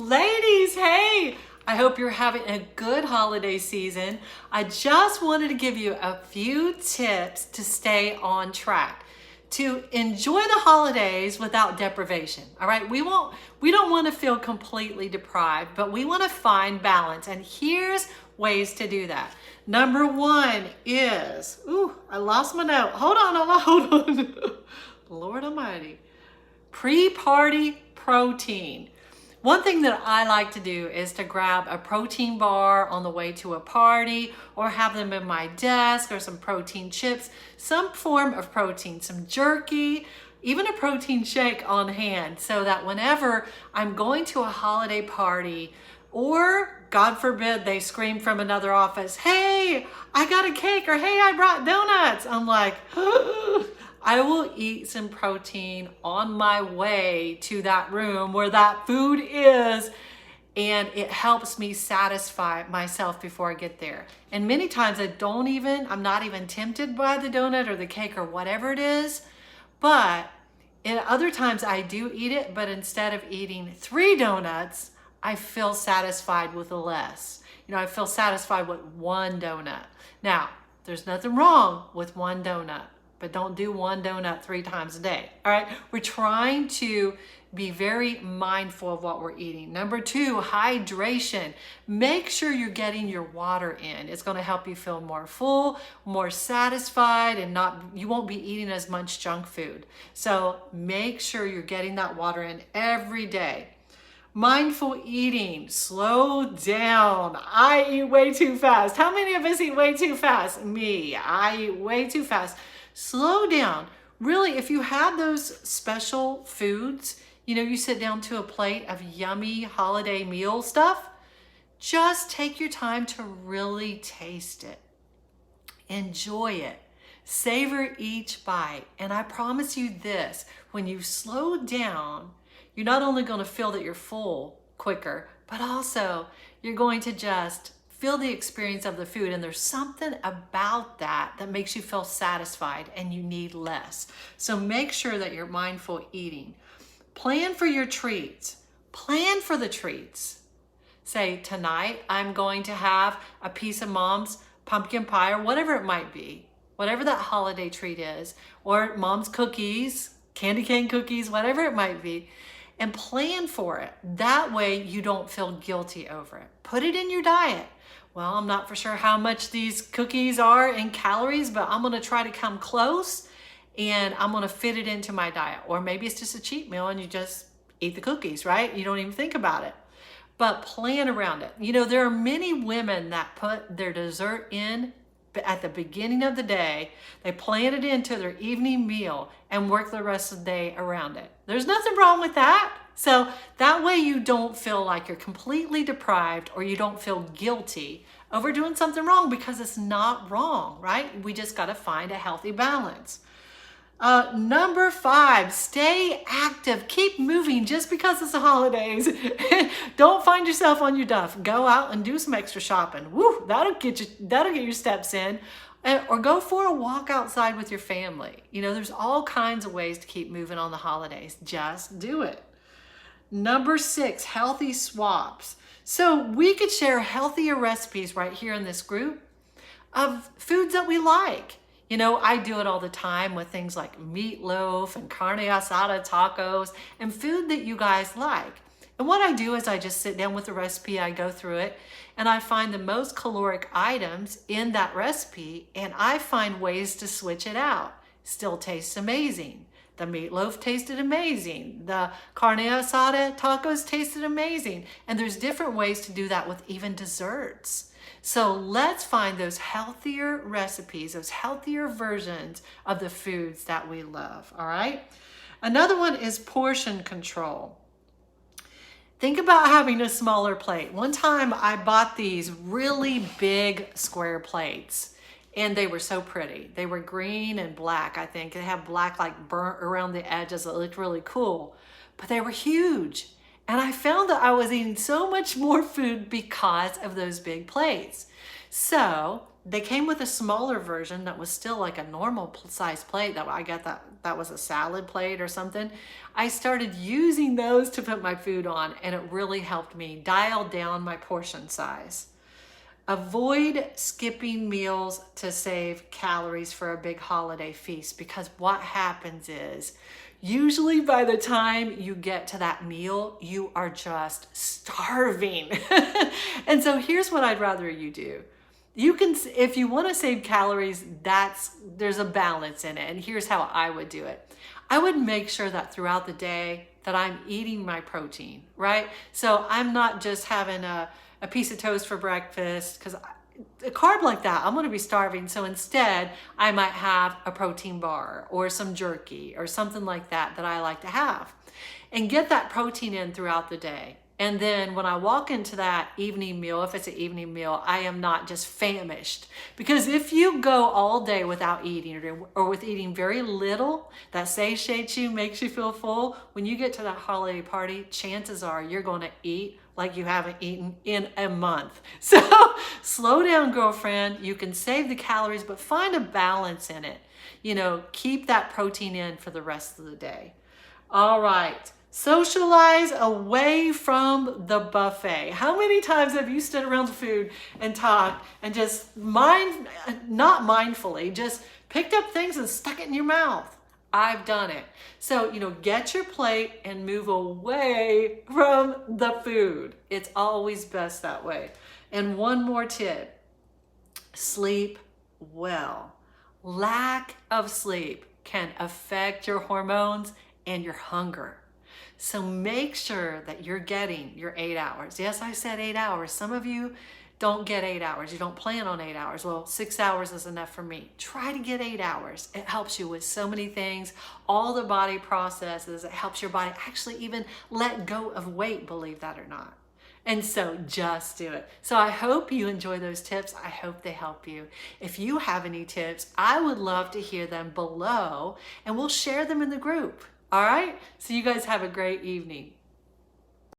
Ladies, hey! I hope you're having a good holiday season. I just wanted to give you a few tips to stay on track, to enjoy the holidays without deprivation. All right, we don't want to feel completely deprived, but we want to find balance. And here's ways to do that. Number one is, I lost my note. Hold on. Lord Almighty. Pre-party protein. One thing that I like to do is to grab a protein bar on the way to a party, or have them in my desk, or some protein chips, some form of protein, some jerky, even a protein shake on hand, so that whenever I'm going to a holiday party, or God forbid they scream from another office, hey, I got a cake, or hey, I brought donuts. I'm like, I will eat some protein on my way to that room where that food is, and it helps me satisfy myself before I get there. And many times I'm not even tempted by the donut or the cake or whatever it is, but in other times I do eat it, but instead of eating 3 donuts, I feel satisfied with less. I feel satisfied with 1 donut. Now, there's nothing wrong with 1 donut, but don't do 1 donut 3 times a day. All right, we're trying to be very mindful of what we're eating. Number 2, hydration. Make sure you're getting your water in. It's going to help you feel more full, more satisfied, and you won't be eating as much junk food. So make sure you're getting that water in every day. Mindful eating, slow down. I eat way too fast. How many of us eat way too fast? Me, I eat way too fast. Slow down. Really, if you had those special foods, you sit down to a plate of yummy holiday meal stuff, just take your time to really taste it. Enjoy it. Savor each bite. And I promise you this, when you slow down, you're not only going to feel that you're full quicker, but also you're going to just feel the experience of the food, and there's something about that makes you feel satisfied and you need less. So make sure that you're mindful eating. Plan for your treats. Plan for the treats. Say, tonight I'm going to have a piece of mom's pumpkin pie, or whatever it might be, whatever that holiday treat is, or mom's cookies, candy cane cookies, whatever it might be, and plan for it. That way you don't feel guilty over it. Put it in your diet. Well, I'm not for sure how much these cookies are in calories, but I'm going to try to come close, and I'm going to fit it into my diet. Or maybe it's just a cheat meal and you just eat the cookies, right? You don't even think about it, but plan around it. There are many women that put their dessert in at the beginning of the day. They plan it into their evening meal and work the rest of the day around it. There's nothing wrong with that. So that way you don't feel like you're completely deprived, or you don't feel guilty over doing something wrong, because it's not wrong, right? We just got to find a healthy balance. Number 5, stay active. Keep moving just because it's the holidays. Don't find yourself on your duff. Go out and do some extra shopping. Woo, that'll get your steps in. Or go for a walk outside with your family. There's all kinds of ways to keep moving on the holidays. Just do it. Number 6, healthy swaps. So we could share healthier recipes right here in this group of foods that we like. I do it all the time with things like meatloaf and carne asada tacos, and food that you guys like. And what I do is I just sit down with the recipe, I go through it, and I find the most caloric items in that recipe, and I find ways to switch it out. Still tastes amazing. The meatloaf tasted amazing. The carne asada tacos tasted amazing. And there's different ways to do that with even desserts. So let's find those healthier recipes, those healthier versions of the foods that we love, all right? Another one is portion control. Think about having a smaller plate. One time I bought these really big square plates, and they were so pretty. They were green and black, I think. They have black like burnt around the edges. It looked really cool, but they were huge. And I found that I was eating so much more food because of those big plates. So they came with a smaller version that was still like a normal size plate that I got that was a salad plate or something. I started using those to put my food on, and it really helped me dial down my portion size. Avoid skipping meals to save calories for a big holiday feast, because what happens is usually by the time you get to that meal, you are just starving. And so here's what I'd rather you do. You can, if you want to save calories, there's a balance in it. And here's how I would do it. I would make sure that throughout the day that I'm eating my protein, right? So I'm not just having a piece of toast for breakfast, because a carb like that, I'm going to be starving. So instead, I might have a protein bar or some jerky or something like that I like to have, and get that protein in throughout the day. And then when I walk into that evening meal, if it's an evening meal, I am not just famished. Because if you go all day without eating, or with eating very little, that satiates you, makes you feel full, when you get to that holiday party, chances are you're going to eat like you haven't eaten in a month. So slow down, girlfriend. You can save the calories, but find a balance in it. You know, keep that protein in for the rest of the day. All right. Socialize away from the buffet. How many times have you stood around the food and talked and just not mindfully, just picked up things and stuck it in your mouth? I've done it. So, get your plate and move away from the food. It's always best that way. And one more tip, sleep well. Lack of sleep can affect your hormones and your hunger. So make sure that you're getting your 8 hours. Yes, I said 8 hours. Some of you don't get 8 hours. You don't plan on 8 hours. Well, 6 hours is enough for me. Try to get 8 hours. It helps you with so many things, all the body processes. It helps your body actually even let go of weight, believe that or not. And so just do it. So I hope you enjoy those tips. I hope they help you. If you have any tips, I would love to hear them below, and we'll share them in the group. All right? So you guys have a great evening.